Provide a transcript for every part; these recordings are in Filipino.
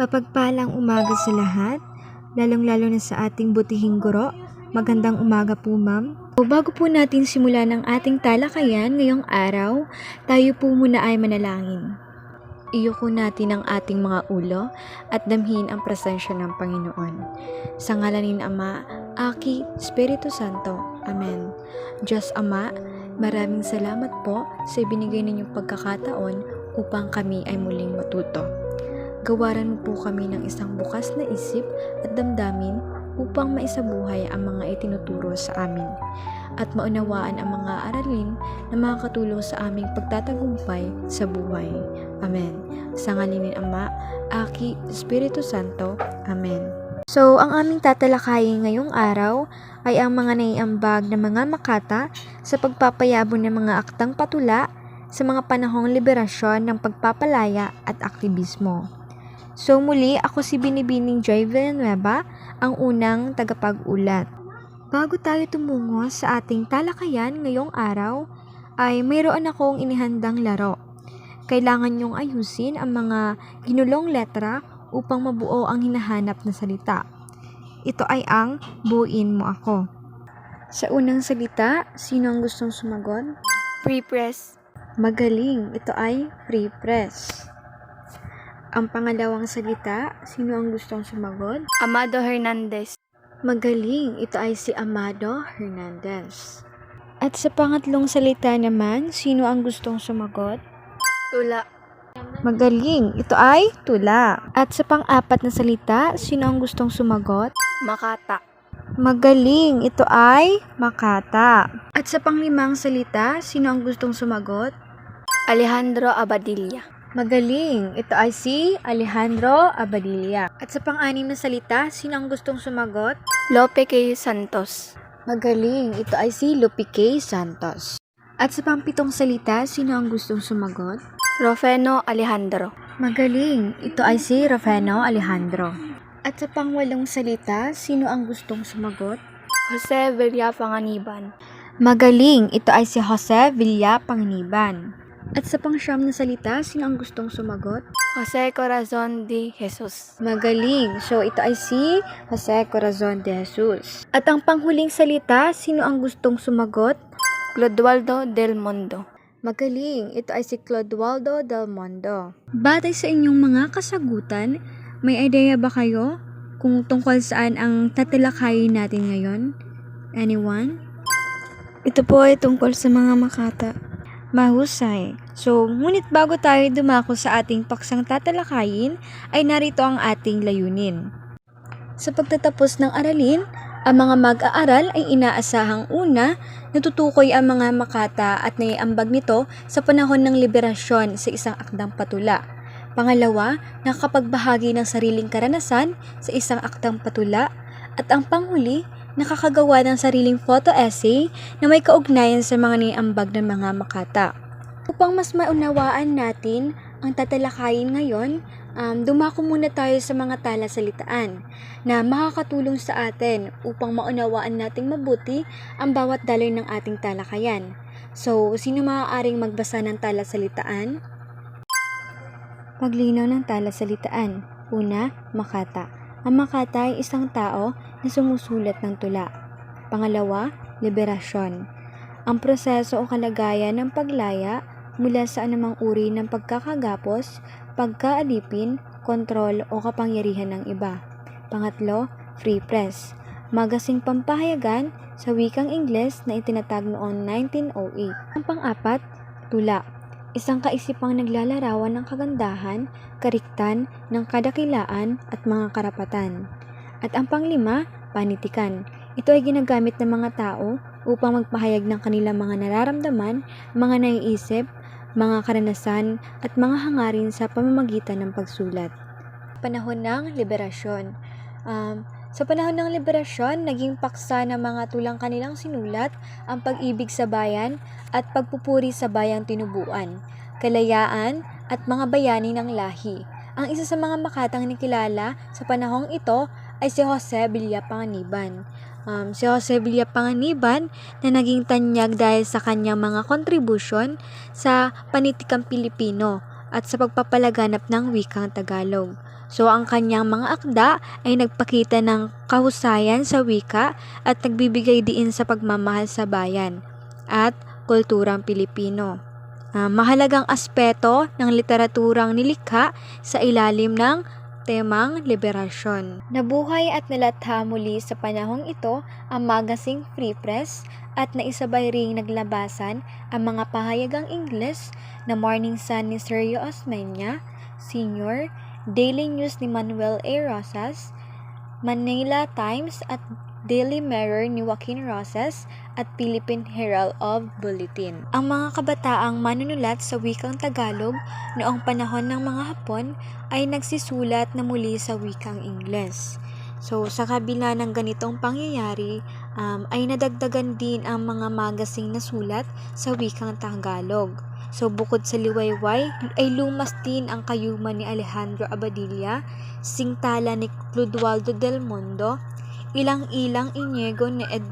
Mapagpalang umaga sa lahat, lalong-lalo na sa ating butihing guro. Magandang umaga po, ma'am. Bago po natin simulan ang ating talakayan ngayong araw, tayo po muna ay manalangin. Iyuko natin ang ating mga ulo at damhin ang presensya ng Panginoon. Sa ngalan ni Ama, Aki, Espiritu Santo. Amen. Diyos Ama, maraming salamat po sa ibinigay ninyong pagkakataon upang kami ay muling matuto. Gawaran mo po kami ng isang bukas na isip at damdamin upang maisabuhay ang mga itinuturo sa amin at maunawaan ang mga aralin na makakatulong sa aming pagtatagumpay sa buhay. Amen. Sa ngalan ni Ama, Aki, Espiritu Santo. Amen. So, ang aming tatalakayin ngayong araw ay ang mga naiambag na mga makata sa pagpapayabong ng mga aktang patula sa mga panahong liberasyon ng pagpapalaya at aktivismo. So muli, ako si Binibining Joy Villanueva, ang unang tagapag-ulat. Bago tayo tumungo sa ating talakayan ngayong araw, ay mayroon akong inihandang laro. Kailangan niyong ayusin ang mga ginulong letra upang mabuo ang hinahanap na salita. Ito ay ang buuin mo ako. Sa unang salita, sino ang gustong sumagot? Free press. Magaling, ito ay free press. Ang pangalawang salita, sino ang gustong sumagot? Amado Hernandez. Magaling, ito ay si Amado Hernandez. At sa pangatlong salita naman, sino ang gustong sumagot? Tula. Magaling, ito ay tula. At sa pang-apat na salita, sino ang gustong sumagot? Makata. Magaling, ito ay Makata. At sa panglimang salita, sino ang gustong sumagot? Alejandro Abadilla. Magaling, ito ay si Alejandro Abadilla. At sa pang-anim na salita, sino ang gustong sumagot? Lope K. Santos. Magaling, ito ay si Lupi K. Santos. At sa pang-pitong salita, sino ang gustong sumagot? Rofeno Alejandro. Magaling, ito ay si Rofeno Alejandro. At sa pang-walong salita, sino ang gustong sumagot? Jose Villa Panganiban. Magaling, ito ay si Jose Villa Panganiban. At sa pang-siyam na salita, sino ang gustong sumagot? Jose Corazon de Jesus. Magaling. So, ito ay si Jose Corazon de Jesus. At ang panghuling salita, sino ang gustong sumagot? Clodoaldo del Mondo. Magaling. Ito ay si Clodoaldo del Mondo. Batay sa inyong mga kasagutan, may idea ba kayo kung tungkol saan ang tatalakayin natin ngayon? Anyone? Ito po ay tungkol sa mga makata. Mahusay. So, ngunit bago tayo dumako sa ating paksang tatalakayin, ay narito ang ating layunin. Sa pagtatapos ng aralin, ang mga mag-aaral ay inaasahang una, natutukoy ang mga makata at naiambag nito sa panahon ng liberasyon sa isang akdang patula. Pangalawa, nakapagbahagi ng sariling karanasan sa isang akdang patula. At ang panghuli, nakakagawa ng sariling photo-essay na may kaugnayan sa mga niambag ng mga makata. Upang mas maunawaan natin ang tatalakayin ngayon, dumako muna tayo sa mga talasalitaan na makakatulong sa atin upang maunawaan nating mabuti ang bawat daloy ng ating talakayan. So, sino maaaring magbasa ng talasalitaan? Paglinaw ng talasalitaan. Una, makata. Ang makata ay isang tao na sumusulat ng tula. Pangalawa, liberasyon. Ang proseso o kalagayan ng paglaya mula sa anumang uri ng pagkakagapos, pagkaalipin, kontrol o kapangyarihan ng iba. Pangatlo, free press. Magasing pampahayagan sa wikang Ingles na itinatag noong 1908. Ang pang-apat, tula. Isang kaisipang naglalarawan ng kagandahan, kariktan, ng kadakilaan at mga karapatan. At ang panglima, panitikan. Ito ay ginagamit ng mga tao upang magpahayag ng kanilang mga nararamdaman, mga naiisip, mga karanasan at mga hangarin sa pamamagitan ng pagsulat. Panahon ng liberasyon. Sa panahon ng liberasyon, naging paksa ng mga tulang kanilang sinulat ang pag-ibig sa bayan at pagpupuri sa bayang tinubuan, kalayaan at mga bayani ng lahi. Ang isa sa mga makatang nakilala sa panahong ito ay si Jose Villa Panganiban. Si Jose Villa Panganiban na naging tanyag dahil sa kanyang mga kontribusyon sa panitikang Pilipino at sa pagpapalaganap ng wikang Tagalog. So ang kanyang mga akda ay nagpakita ng kahusayan sa wika at nagbibigay diin sa pagmamahal sa bayan at kulturang Pilipino. Mahalagang aspeto ng literaturang nilikha sa ilalim ng temang liberasyon. Nabuhay at nalatha muli sa panahong ito ang magazine Free Press at naisabay ring naglabasan ang mga pahayagang Ingles na Morning Sun ni Sergio Osmeña, Sr., Daily News ni Manuel A. Rosas, Manila Times at Daily Mirror ni Joaquin Rosas at Philippine Herald of Bulletin. Ang mga kabataang manunulat sa wikang Tagalog noong panahon ng mga Hapon ay nagsisulat na muli sa wikang Ingles. So, sa kabila ng ganitong pangyayari, ay nadagdagan din ang mga magazine na sulat sa wikang Tagalog. So, bukod sa liwayway, ay lumas din ang kayuman ni Alejandro Abadilla, singtala ni Clodoaldo del Mundo, ilang-ilang inyego ni Ed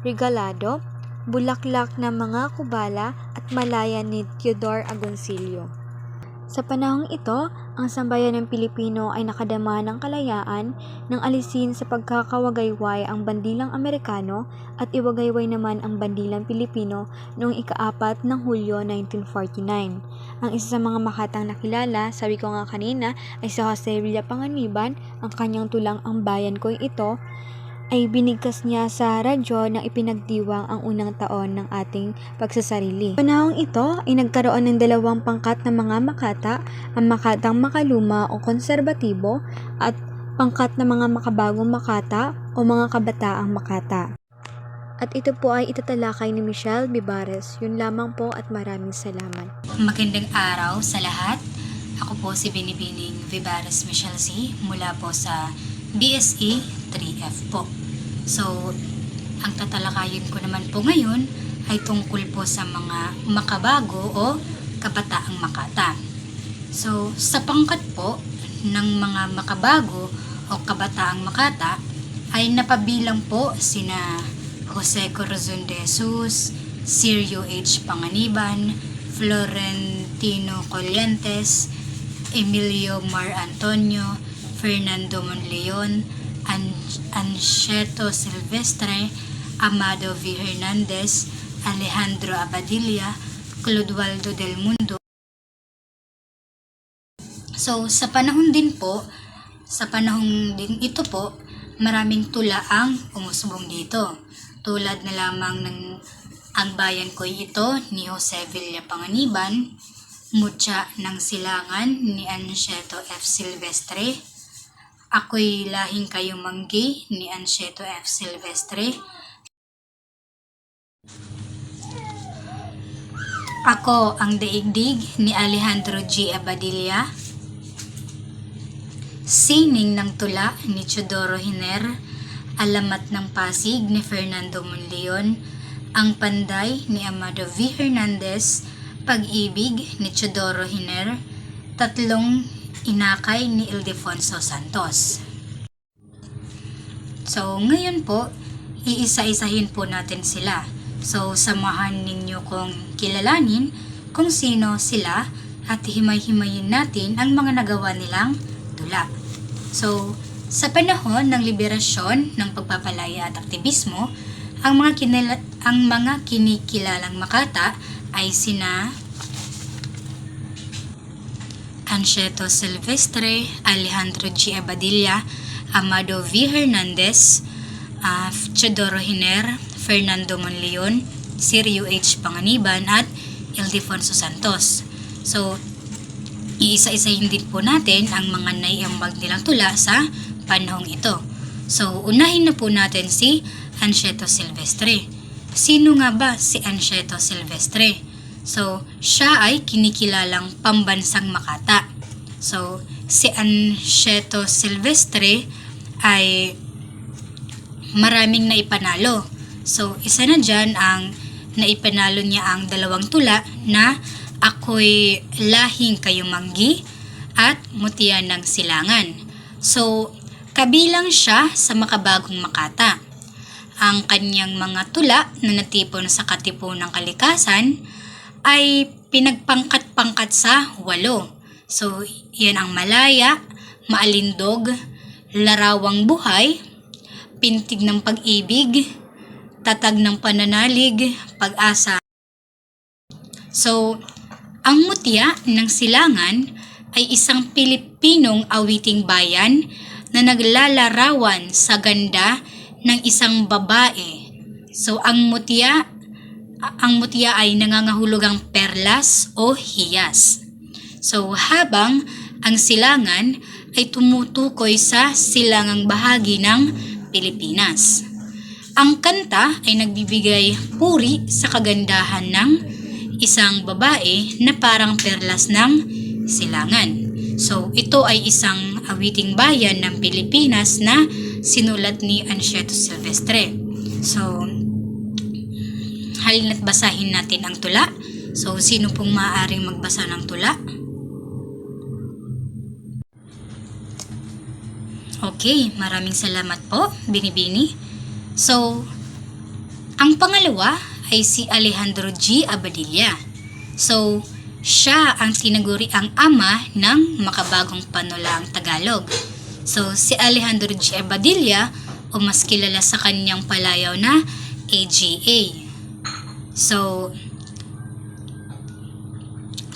Regalado, bulaklak na mga kubala at malaya ni Theodore Agoncillo. Sa panahong ito, ang sambayan ng Pilipino ay nakadama ng kalayaan nang alisin sa pagkakawagayway ang bandilang Amerikano at iwagayway naman ang bandilang Pilipino noong ika-4 ng Hulyo 1949. Ang isa sa mga makatang nakilala, sabi ko nga kanina, ay si Jose Villapanganiban. Ang kanyang tulang Ang Bayan Ko'y Ito ay binigkas niya sa radyo nang ipinagdiwang ang unang taon ng ating pagsasarili. Panahong ito ay nagkaroon ng dalawang pangkat ng mga makata, ang makatang makaluma o konserbatibo at pangkat ng mga makabagong makata o mga kabataang makata. At ito po ay itatalakay ni Michelle Vivares. Yun lamang po at maraming salamat. Magandang araw sa lahat. Ako po si Binibining Vivares Michelle C. mula po sa BSE 3F po. So, ang tatalakayin ko naman po ngayon ay tungkol po sa mga makabago o kabataang makata. So, sa pangkat po ng mga makabago o kabataang makata ay napabilang po sina Jose Corazon de Jesus, Sergio H. Panganiban, Florentino Collientes, Emilio Mar Antonio, Fernando Monleon, Anchieta Silvestre, Amado V. Hernandez, Alejandro Abadilla, Clodoaldo del Mundo. So, sa panahon din ito po, maraming tula ang umusbong dito. Tulad na lamang ng Ang Bayan Ko'y Ito ni Jose Villapanganiban, Mutya ng Silangan ni Anchieta F. Silvestre, Ako'y Lahing Kayumanggi ni Anchieta F. Silvestre, Ako ang Daigdig ni Alejandro G. Abadilla, Sining ng Tula ni Teodoro Hiner, Alamat ng Pasig ni Fernando Monleon, Ang Panday ni Amado V. Hernandez, Pag-ibig ni Teodoro Hiner, Tatlong Inakay ni Ildefonso Santos. So, ngayon po, iisa-isahin po natin sila. So, samahan ninyo kong kilalanin kung sino sila at himay-himayin natin ang mga nagawa nilang tula. So, sa panahon ng liberasyon ng pagpapalaya at aktivismo, ang mga kinikilalang makata ay sina Anchieta Silvestre, Alejandro G. Abadilla, Amado V. Hernandez, Teodoro Hiner, Fernando Monleon, Sergio H. Panganiban at Ildefonso Santos. So, iisa-isahin din po natin ang mga naiambag nilang tula sa panahong ito. So, unahin na po natin si Anchieta Silvestre. Sino nga ba si Anchieta Silvestre? So, siya ay kinikilalang pambansang makata. So, si Anchieta Silvestre ay maraming naipanalo. So, isa na dyan ang naipanalo niya ang dalawang tula na Ako'y Lahing Kayumanggi at Mutya ng Silangan. So, kabilang siya sa makabagong makata. Ang kanyang mga tula na natipon sa Katipunang Kalikasan ay pinagpangkat-pangkat sa 8. So, yan ang Malaya, maalindog, larawang buhay, pintig ng pag-ibig, tatag ng pananalig, pag-asa. So, ang mutya ng silangan ay isang Pilipinong awiting bayan na naglalarawan sa ganda ng isang babae. So, ang mutya ay nangangahulugang perlas o hiyas. So, habang ang silangan ay tumutukoy sa silangang bahagi ng Pilipinas. Ang kanta ay nagbibigay puri sa kagandahan ng isang babae na parang perlas ng silangan. So, ito ay isang awiting bayan ng Pilipinas na sinulat ni Anchieta Silvestre. So, halina't basahin natin ang tula. So, sino pong maaaring magbasa ng tula? Okay, maraming salamat po, Binibini. So, ang pangalawa ay si Alejandro G. Abadilla. So, siya ang tinaguriang ama ng makabagong panulaang Tagalog. So, si Alejandro G. Abadilla o mas kilala sa kanyang palayaw na AGA. So,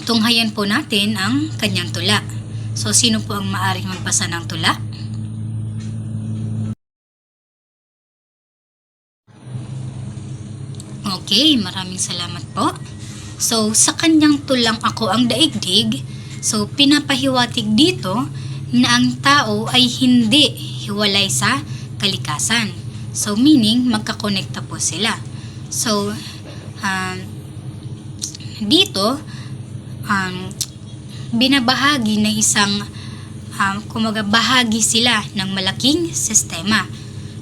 tunghayan po natin ang kanyang tula. So, sino po ang maaring magbasa ng tula? Okay, maraming salamat po. So, sa kanyang tulang Ako ang Daigdig, so pinapahiwatig dito na ang tao ay hindi hiwalay sa kalikasan. So, meaning, magkakonekta po sila. So, dito, binabahagi na isang, kumaga bahagi sila ng malaking sistema.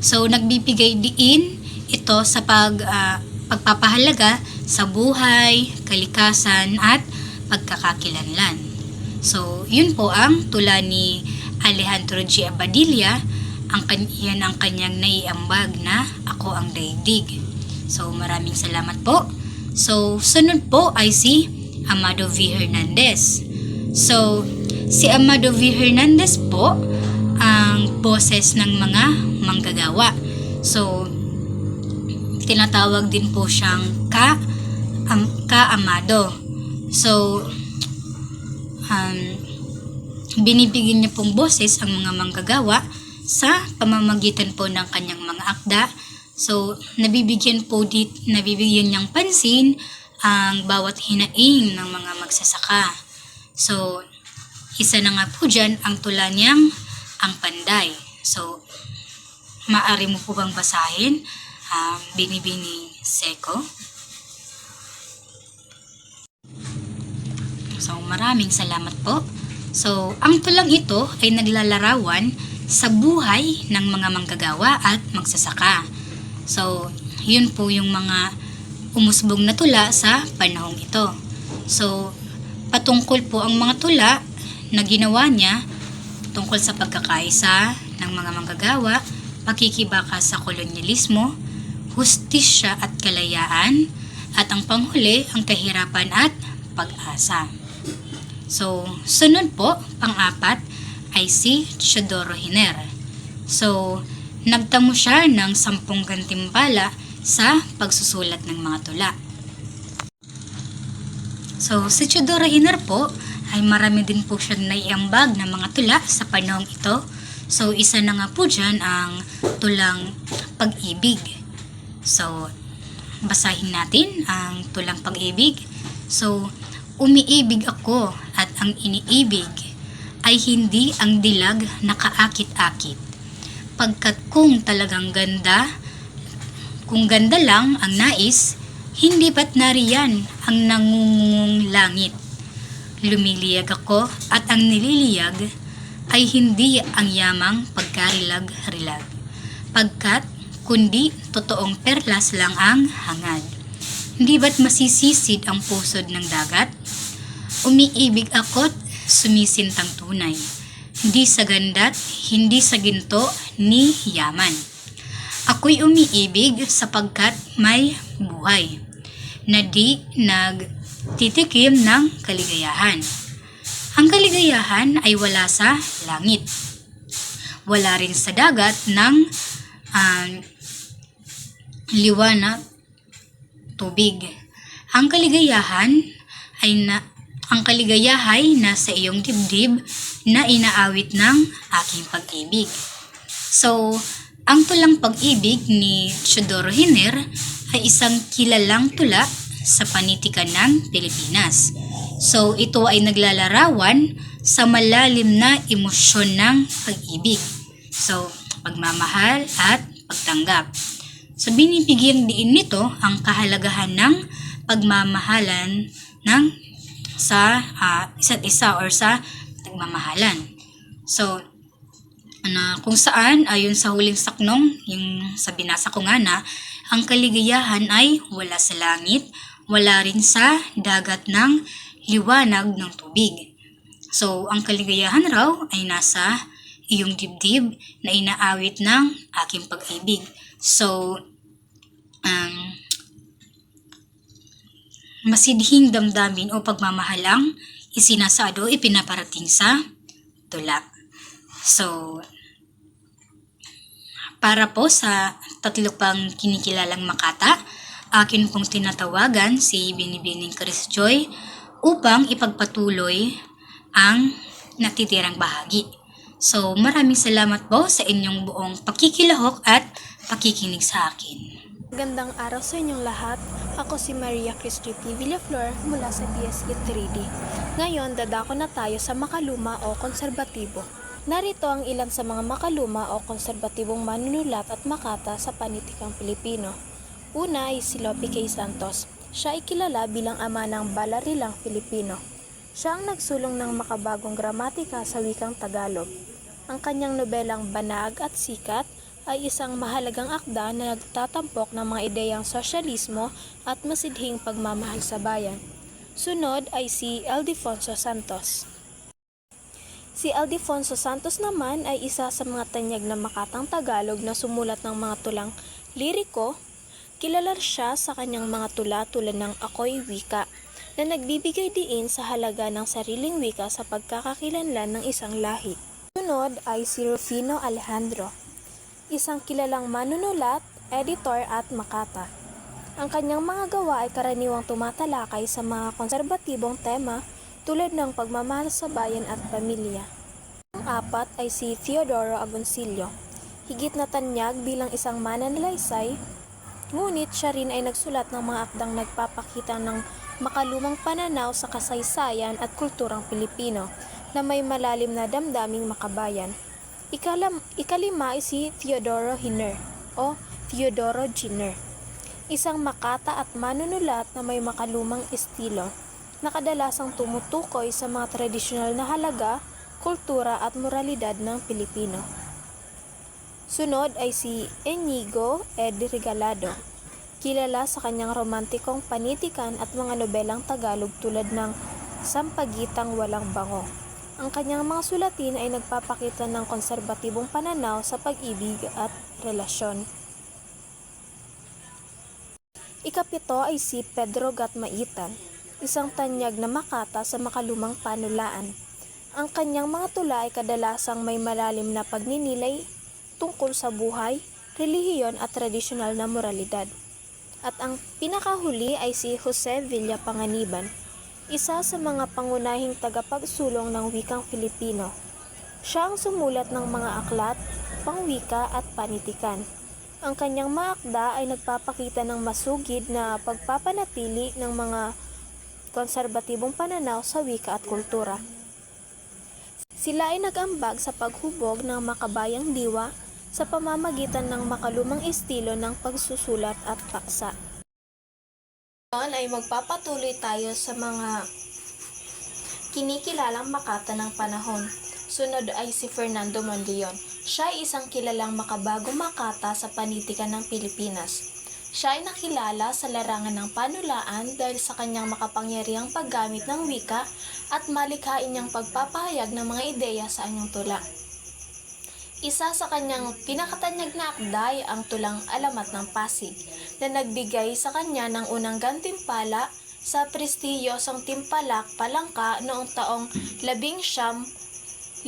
So, nagbibigay diin ito sa pagpapahalaga sa buhay, kalikasan, at pagkakakilanlan. So, yun po ang tula ni Alejandro G. Abadilla, yan ang kanyang naiambag na Ako ang Daigdig. So, maraming salamat po. So, sunod po ay si Amado V. Hernandez. So, si Amado V. Hernandez po ang boses ng mga manggagawa. So, tinatawag din po siyang ka-amado. So, binibigyan niya pong boses ang mga manggagawa sa pamamagitan po ng kanyang mga akda. So, nabibigyan niyang pansin ang bawat hinaing ng mga magsasaka. So, isa na nga po dyan ang tula niyang Ang Panday. So, maaari mo po bang basahin Binibini Seco? So, maraming salamat po. So, ang tulang ito ay naglalarawan sa buhay ng mga manggagawa at magsasaka. So, yun po yung mga umusbong na tula sa panahong ito. So, patungkol po ang mga tula na ginawa niya tungkol sa pagkakaisa ng mga manggagawa, pakikibaka sa kolonyalismo, hustisya at kalayaan, at ang panghuli, ang kahirapan at pag-asa. So, sunod po, pang-apat, ay si Teodoro Hiner. So, nagtamo siya ng 10 gantimpala sa pagsusulat ng mga tula. So, si Teodoro Hiner po ay marami din po siya naiambag ng mga tula sa panahong ito. So, isa na nga po dyan ang tulang Pag-ibig. So, basahin natin ang tulang Pag-ibig. So, umiibig ako at ang iniibig ay hindi ang dilag na kaakit-akit. Pagkat kung talagang ganda, kung ganda lang ang nais, hindi ba't nariyan ang nangungungong langit? Lumiliyag ako at ang nililiyag ay hindi ang yamang pagkarilag-rilag. Pagkat kundi totoong perlas lang ang hangad. Hindi ba't masisisid ang pusod ng dagat? Umiibig ako't sumisintang tunay. Hindi sa ganda't, hindi sa ginto ni yaman. Ako'y umiibig sapagkat may buhay, na di nagtitikim ng kaligayahan. Ang kaligayahan ay wala sa langit. Wala rin sa dagat ng liwanag, tubig. Ang kaligayahay nasa iyong dibdib na inaawit ng aking pag-ibig. So, ang tulang pag-ibig ni Teodoro Hiner ay isang kilalang tula sa panitikan ng Pilipinas. So, ito ay naglalarawan sa malalim na emosyon ng pag-ibig. So, pagmamahal at pagtanggap. So, binibigyan din nito ang kahalagahan ng pagmamahalan sa isa't isa or sa nagmamahalan. So, kung saan, ayon sa huling saknong, yung sa binasa ko nga na, ang kaligayahan ay wala sa langit, wala rin sa dagat ng liwanag ng tubig. So, ang kaligayahan raw ay nasa iyong dibdib na inaawit ng aking pag-ibig. So, masidhing damdamin o pagmamahalang isinasado ipinaparating sa tula. So, para po sa tatlo pang kinikilalang makata, akin pong tinatawagan si Binibining Chris Joy upang ipagpatuloy ang natitirang bahagi. So, maraming salamat po sa inyong buong pakikilahok at pakikinig sa akin. Magandang araw sa inyong lahat. Ako si Maria Cristi Villaflor mula sa DSE 3D. Ngayon, dadako na tayo sa makaluma o konserbatibo. Narito ang ilan sa mga makaluma o konserbatibong manunulat at makata sa panitikang Pilipino. Una ay si Lope K. Santos. Siya ay kilala bilang ama ng balarilang Pilipino. Siya ang nagsulong ng makabagong gramatika sa wikang Tagalog. Ang kanyang nobelang Banag at Sikat ay isang mahalagang akda na nagtatampok ng mga ideyang sosyalismo at masidhing pagmamahal sa bayan. Sunod ay si Ildefonso Santos. Si Ildefonso Santos naman ay isa sa mga tanyag na makatang Tagalog na sumulat ng mga tulang liriko. Kilala siya sa kanyang mga tula tulad ng Ako'y Wika, na nagbibigay diin sa halaga ng sariling wika sa pagkakakilanlan ng isang lahi. Sunod ay si Rufino Alejandro, isang kilalang manunulat, editor at makata. Ang kanyang mga gawa ay karaniwang tumatalakay sa mga konserbatibong tema tulad ng pagmamahal sa bayan at pamilya. Ang apat ay si Teodoro Agoncillo. Higit na tanyag bilang isang mananalaysay, ngunit siya rin ay nagsulat ng mga akdang nagpapakita ng makalumang pananaw sa kasaysayan at kulturang Pilipino na may malalim na damdaming makabayan. Ikalima ay si Teodoro Hiner o Teodoro Giner, isang makata at manunulat na may makalumang estilo na kadalasang tumutukoy sa mga tradisyonal na halaga, kultura at moralidad ng Pilipino. Sunod ay si Inigo Ed Regalado, kilala sa kanyang romantikong panitikan at mga nobelang Tagalog tulad ng Sampagitang Walang Bango. Ang kanyang mga sulatin ay nagpapakita ng konserbatibong pananaw sa pag-ibig at relasyon. Ikapito ay si Pedro Gatmaitan, isang tanyag na makata sa makalumang panulaan. Ang kanyang mga tula ay kadalasang may malalim na pagninilay tungkol sa buhay, relihiyon at tradisyonal na moralidad. At ang pinakahuli ay si Jose Villapanganiban, isa sa mga pangunahing tagapagsulong ng wikang Filipino. Siya ang sumulat ng mga aklat, pangwika at panitikan. Ang kanyang mga akda ay nagpapakita ng masugid na pagpapanatili ng mga konserbatibong pananaw sa wika at kultura. Sila ay nag-ambag sa paghubog ng makabayang diwa sa pamamagitan ng makalumang estilo ng pagsusulat at paksa. Ngayon ay magpapatuloy tayo sa mga kinikilalang makata ng panahon. Sunod ay si Fernando Monleon. Siya ay isang kilalang makabagong makata sa panitikan ng Pilipinas. Siya ay nakilala sa larangan ng panulaan dahil sa kanyang makapangyarihang paggamit ng wika at malikhain niyang pagpapahayag ng mga ideya sa anyong tula. Isa sa kanyang pinakatanyag na akda ay ang tulang Alamat ng Pasig, na nagbigay sa kanya ng unang gantimpala sa prestihiyosong Timpalak, Palangka noong taong 1958.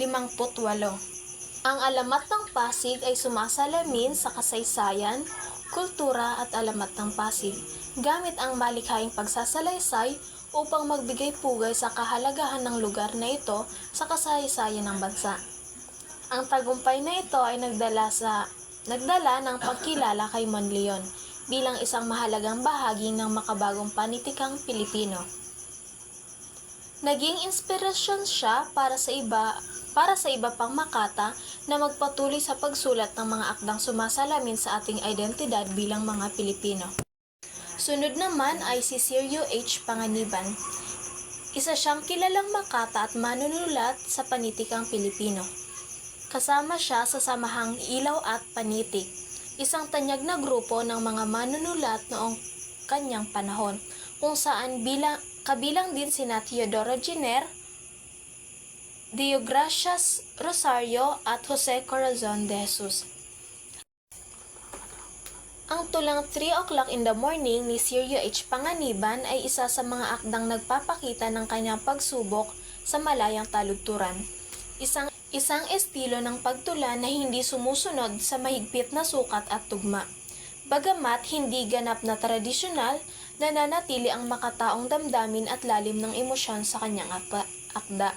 Ang alamat ng Pasig ay sumasalamin sa kasaysayan, kultura at alamat ng Pasig, gamit ang malikhaing pagsasalaysay upang magbigay pugay sa kahalagahan ng lugar na ito sa kasaysayan ng bansa. Ang tagumpay na ito ay nagdala ng pagkilala kay Monleon bilang isang mahalagang bahagi ng makabagong panitikang Pilipino. Naging inspirasyon siya para sa iba pang Makata na magpatuloy sa pagsulat ng mga akdang sumasalamin sa ating identidad bilang mga Pilipino. Sunod naman ay si Sergio H. Panganiban. Isa siyang kilalang Makata at manunulat sa panitikang Pilipino. Kasama siya sa Samahang Ilaw at Panitik, isang tanyag na grupo ng mga manunulat noong kanyang panahon, kung saan kabilang din sina Teodoro Giner, Deogracias Rosario at Jose Corazon de Jesus. Ang tulang 3 o'clock in the morning ni Sergio H. Panganiban ay isa sa mga akdang nagpapakita ng kanyang pagsubok sa malayang taludturan. Isang estilo ng pagtula na hindi sumusunod sa mahigpit na sukat at tugma. Bagamat hindi ganap na tradisyonal, nananatili ang makataong damdamin at lalim ng emosyon sa kanyang akda.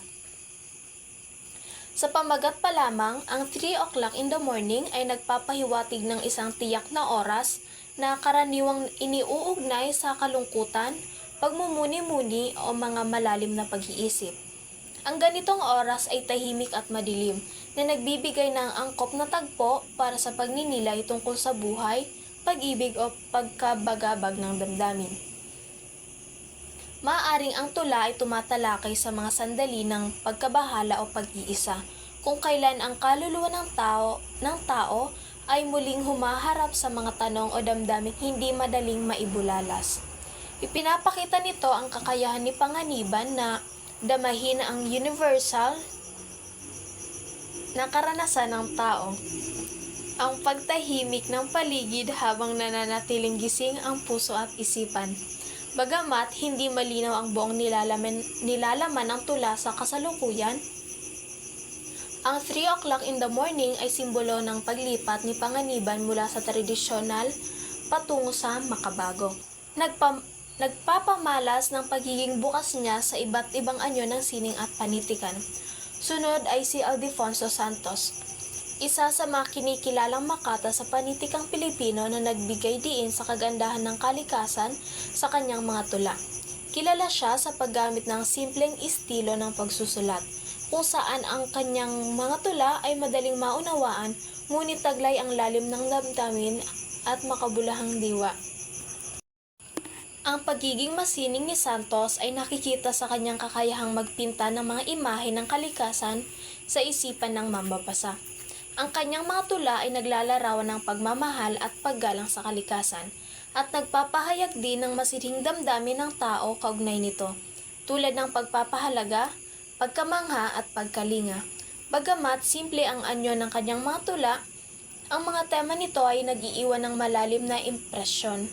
Sa pamagat pa lamang, ang 3 o'clock in the morning ay nagpapahiwatig ng isang tiyak na oras na karaniwang iniuugnay sa kalungkutan, pagmumuni-muni o mga malalim na pag-iisip. Ang ganitong oras ay tahimik at madilim na nagbibigay ng angkop na tagpo para sa pagninilay tungkol sa buhay, pag-ibig o pagkabagabag ng damdamin. Maaaring ang tula ay tumatalakay sa mga sandali ng pagkabahala o pag-iisa, kung kailan ang kaluluwa ng tao ay muling humaharap sa mga tanong o damdaming hindi madaling maibulalas. Ipinapakita nito ang kakayahan ni Panganiban na damahin ang universal na karanasan ng tao, ang pagtahimik ng paligid habang nananatiling gising ang puso at isipan. Bagamat hindi malinaw ang buong nilalaman ng tula sa kasalukuyan, ang 3 o'clock in the morning ay simbolo ng paglipat ni Panganiban mula sa tradisyonal patungo sa makabago. Nagpapamalas ng pagiging bukas niya sa iba't ibang anyo ng sining at panitikan. Sunod ay si Ildefonso Santos, isa sa mga kinikilalang Makata sa panitikang Pilipino na nagbigay diin sa kagandahan ng kalikasan sa kanyang mga tula. Kilala siya sa paggamit ng simpleng estilo ng pagsusulat, kung saan ang kanyang mga tula ay madaling maunawaan, ngunit taglay ang lalim ng damdamin at makabulahang diwa. Ang pagiging masining ni Santos ay nakikita sa kanyang kakayahang magpinta ng mga imahe ng kalikasan sa isipan ng mambabasa. Ang kanyang mga tula ay naglalarawan ng pagmamahal at paggalang sa kalikasan, at nagpapahayag din ng masining damdamin ng tao kaugnay nito, tulad ng pagpapahalaga, pagkamangha at pagkalinga. Bagamat simple ang anyo ng kanyang mga tula, ang mga tema nito ay nag-iiwan ng malalim na impresyon,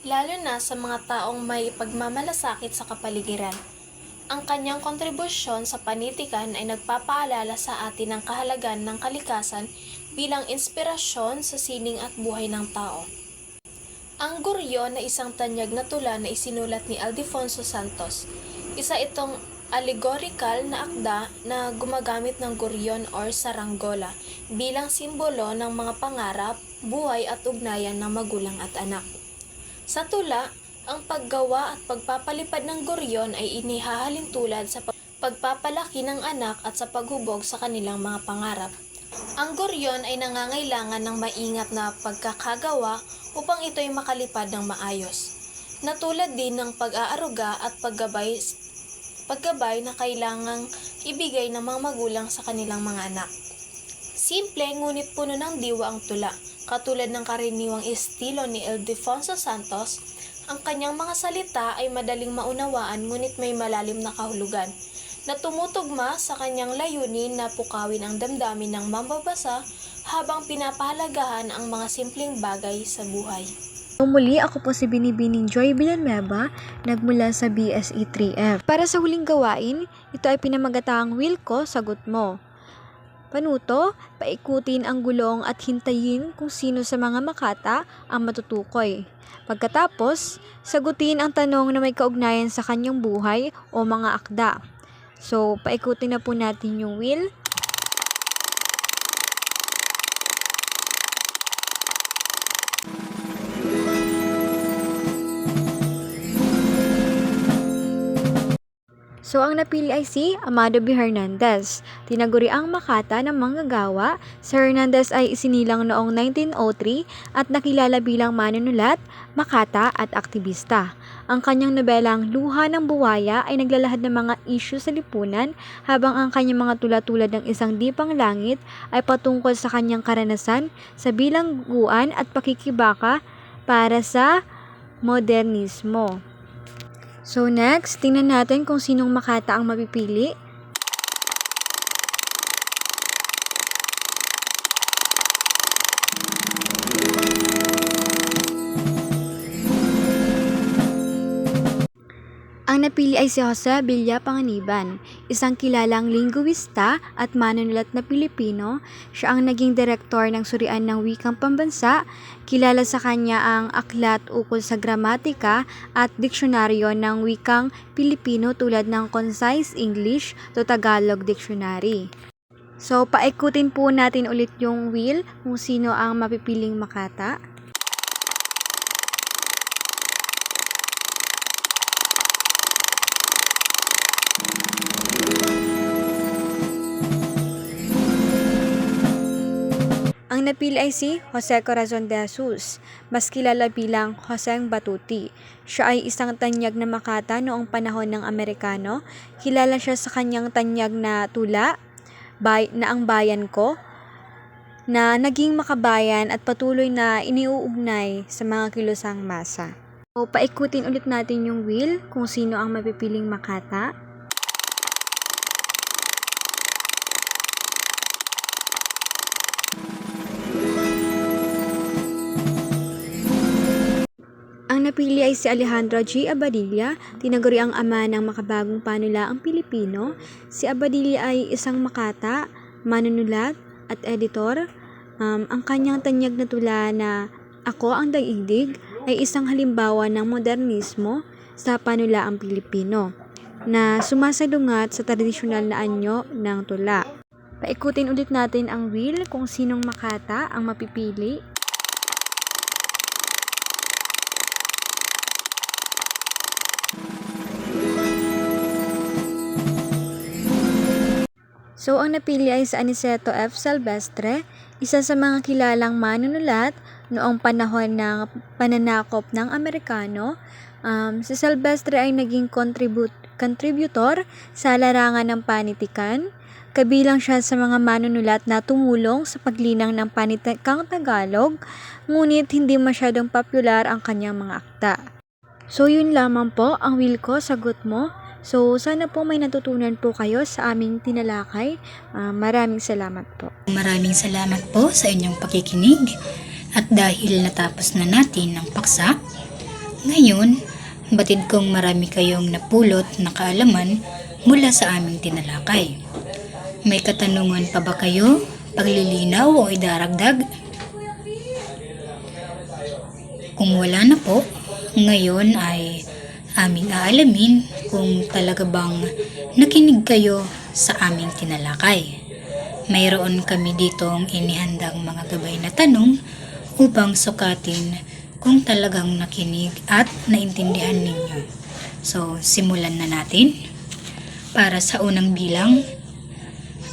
lalo na sa mga taong may pagmamalasakit sa kapaligiran. Ang kanyang kontribusyon sa panitikan ay nagpapaalala sa atin ng kahalagahan ng kalikasan bilang inspirasyon sa sining at buhay ng tao. Ang Goryon na isang tanyag na tula na isinulat ni Ildefonso Santos. Isa itong allegorical na akda na gumagamit ng goryon or saranggola bilang simbolo ng mga pangarap, buhay at ugnayan ng magulang at anak. Sa tula, ang paggawa at pagpapalipad ng goryon ay inihahalin tulad sa pagpapalaki ng anak at sa paghubog sa kanilang mga pangarap. Ang goryon ay nangangailangan ng maingat na pagkakagawa upang ito'y makalipad ng maayos, na tulad din ng pag-aaruga at paggabay na kailangang ibigay ng mga magulang sa kanilang mga anak. Simple ngunit puno ng diwa ang tula. Katulad ng karaniwang estilo ni Ildefonso Santos, ang kanyang mga salita ay madaling maunawaan ngunit may malalim na kahulugan, na tumutugma sa kanyang layunin na pukawin ang damdamin ng mambabasa habang pinapahalagahan ang mga simpleng bagay sa buhay. Muli, ako po si Binibining Joy Villanueva, nagmula sa BSE 3F. Para sa huling gawain, ito ay pinamagatang Will Ko, Sagot Mo. Panuto, paikutin ang gulong at hintayin kung sino sa mga makata ang matutukoy. Pagkatapos, sagutin ang tanong na may kaugnayan sa kanyang buhay o mga akda. So, paikutin na po natin yung wheel. So, ang napili ay si Amado B. Hernandez. Tinaguri ang makata ng manggagawa. Si Hernandez ay isinilang noong 1903 at nakilala bilang manunulat, makata at aktivista. Ang kanyang nobelang Luha ng Buwaya ay naglalahad ng mga isyu sa lipunan, habang ang kanyang mga tula-tulad ng Isang Dipang Langit ay patungkol sa kanyang karanasan sa bilangguan at pakikibaka para sa modernismo. So next, tingnan natin kung sinong makata ang mapipili. Ang napili ay si Jose Villa Panganiban, isang kilalang linguista at manunulat na Pilipino. Siya ang naging direktor ng Surian ng Wikang Pambansa. Kilala sa kanya ang aklat ukol sa gramatika at diksyonaryo ng wikang Pilipino tulad ng Concise English to Tagalog Dictionary. So, paikutin po natin ulit yung wheel kung sino ang mapipiling makata. Ang napili ay si Jose Corazon de Jesus, mas kilala bilang Joseng Batuti. Siya ay isang tanyag na makata noong panahon ng Amerikano. Kilala siya sa kanyang tanyag na tula, na Ang Bayan Ko, na naging makabayan at patuloy na iniuugnay sa mga kilusang masa. So, paikutin ulit natin yung wheel kung sino ang mapipiling makata. Ang napili ay si Alejandro G. Abadilla, tinaguri ang ama ng makabagong panulaang Pilipino. Si Abadilla ay isang makata, manunulat at editor. Ang kanyang tanyag na tula na Ako ang Daigdig ay isang halimbawa ng modernismo sa panulaang Pilipino na sumasalungat sa tradisyonal na anyo ng tula. Paikutin ulit natin ang wheel kung sinong makata ang mapipili. So, ang napili ay si Aniceto F. Silvestre, isa sa mga kilalang manunulat noong panahon ng pananakop ng Amerikano. Si Silvestre ay naging contributor sa larangan ng panitikan. Kabilang siya sa mga manunulat na tumulong sa paglinang ng panitikang Tagalog, ngunit hindi masyadong popular ang kanyang mga akta. So, yun lamang po ang Will Ko, Sagot Mo. So, sana po may natutunan po kayo sa aming tinalakay. Maraming salamat po. Maraming salamat po sa inyong pakikinig. At dahil natapos na natin ang paksa, ngayon, batid kong marami kayong napulot na kaalaman mula sa aming tinalakay. May katanungan pa ba kayo? Paglilinaw o idaragdag? Kung wala na po, ngayon ay aming aalamin kung talaga bang nakinig kayo sa aming tinalakay. Mayroon kami ditong inihandang mga gabay na tanong upang sukatin kung talagang nakinig at naintindihan ninyo. So, simulan na natin. Para sa unang bilang,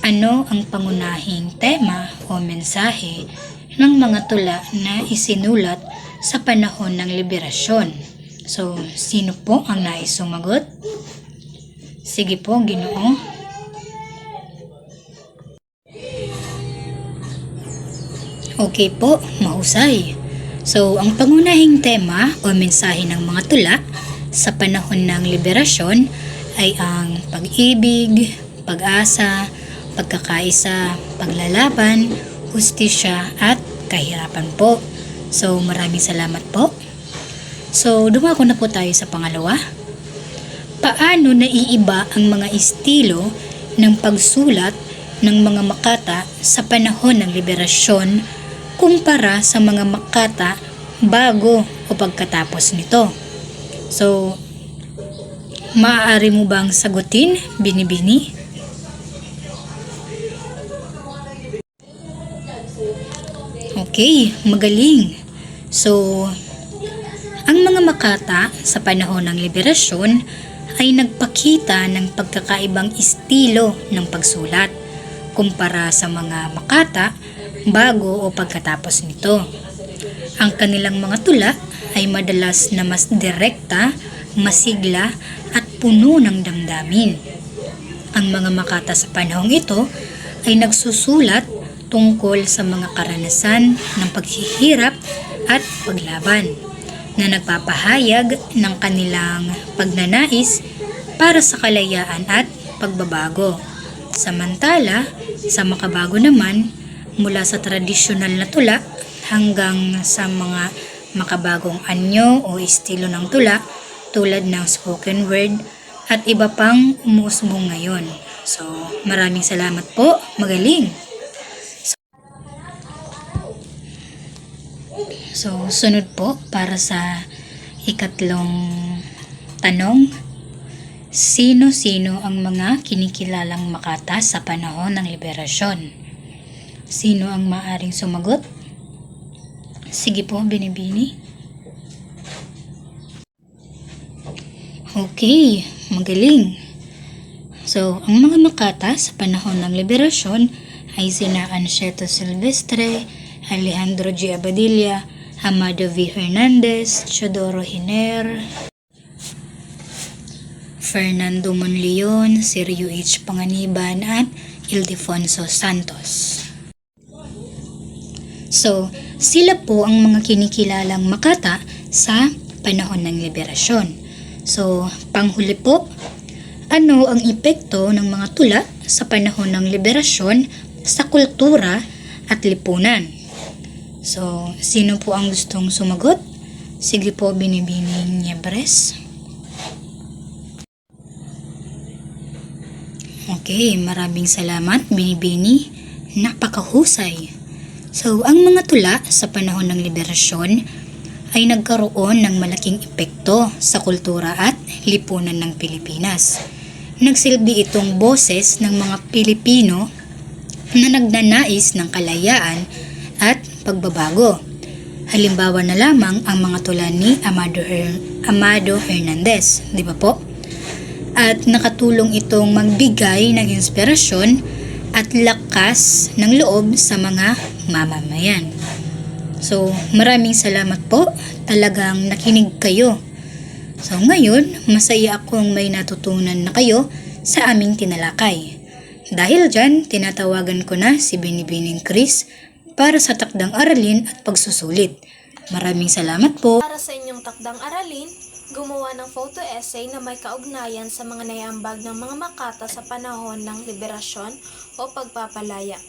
ano ang pangunahing tema o mensahe ng mga tula na isinulat sa panahon ng liberasyon? So, sino po ang nais sumagot? Sige po, Ginoo. Okay po, mahusay. So, ang pangunahing tema o mensahe ng mga tula sa panahon ng liberasyon ay ang pag-ibig, pag-asa, pagkakaisa, paglalaban, hustisya at kahirapan po. So, maraming salamat po. So, dumako na po tayo sa pangalawa. Paano naiiba ang mga estilo ng pagsulat ng mga makata sa panahon ng liberasyon kumpara sa mga makata bago o pagkatapos nito? So, maaari mo bang sagutin, Binibini? Okay, magaling. So, ang mga makata sa panahon ng liberasyon ay nagpakita ng pagkakaibang estilo ng pagsulat kumpara sa mga makata bago o pagkatapos nito. Ang kanilang mga tula ay madalas na mas direkta, masigla at puno ng damdamin. Ang mga makata sa panahong ito ay nagsusulat tungkol sa mga karanasan ng paghihirap at paglaban na nagpapahayag ng kanilang pagnanais para sa kalayaan at pagbabago. Samantala, sa makabago naman, mula sa tradisyonal na tula hanggang sa mga makabagong anyo o estilo ng tula tulad ng spoken word at iba pang umuusbong ngayon. So, maraming salamat po. Magaling! So, sunod po para sa ikatlong tanong. Sino-sino ang mga kinikilalang makata sa panahon ng liberasyon? Sino ang maaring sumagot? Sige po, Binibini. Okay, magaling. So, ang mga makata sa panahon ng liberasyon ay sina Anchieta Silvestre, Alejandro G. Abadilla, Amado V. Hernandez, Teodoro Hiner, Fernando Monleon, Sergio H. Panganiban at Ildefonso Santos. So, sila po ang mga kinikilalang makata sa panahon ng liberasyon. So, panghuli po, ano ang epekto ng mga tula sa panahon ng liberasyon sa kultura at lipunan? So, sino po ang gustong sumagot? Sige po, Binibini Niebres. Okay, maraming salamat, Binibini. Napakahusay. So, ang mga tula sa panahon ng liberasyon ay nagkaroon ng malaking epekto sa kultura at lipunan ng Pilipinas. Nagsilbi itong boses ng mga Pilipino na nagnanais ng kalayaan at pagbabago. Halimbawa na lamang ang mga tula ni Amado Hernandez, di ba po? At nakatulong itong magbigay ng inspirasyon at lakas ng loob sa mga mamamayan. So, maraming salamat po. Talagang nakinig kayo. So, ngayon, masaya akong may natutunan na kayo sa aming tinalakay. Dahil dyan, tinatawagan ko na si Binibining Chris para sa takdang aralin at pagsusulit. Maraming salamat po. Para sa inyong takdang aralin, gumawa ng photo essay na may kaugnayan sa mga naiambag ng mga makata sa panahon ng liberasyon o pagpapalaya.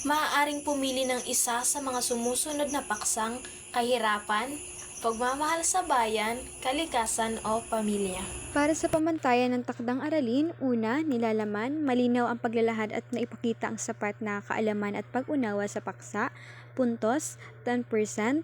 Maaaring pumili ng isa sa mga sumusunod na paksang: kahirapan, pagmamahal sa bayan, kalikasan o pamilya. Para sa pamantayan ng takdang aralin, una, nilalaman, malinaw ang paglalahad at naipakita ang sapat na kaalaman at pag-unawa sa paksa. Puntos, 10%.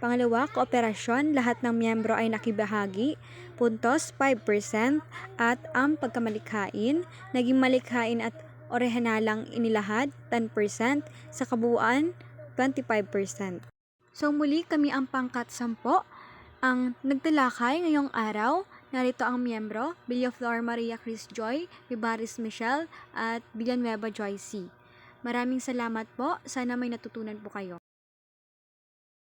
Pangalawa, kooperasyon, lahat ng miyembro ay nakibahagi. Puntos, 5%. At ang pagkamalikhain, naging malikhain at orihinalang inilahad, 10%. Sa kabuuan, 25%. So muli kami ang pangkat 10 ang nagtalakay ngayong araw. Narito ang miyembro: Villaflor Maria Chris Joy, Vivaris Michelle at Villanueva Joy C. Maraming salamat po. Sana may natutunan po kayo.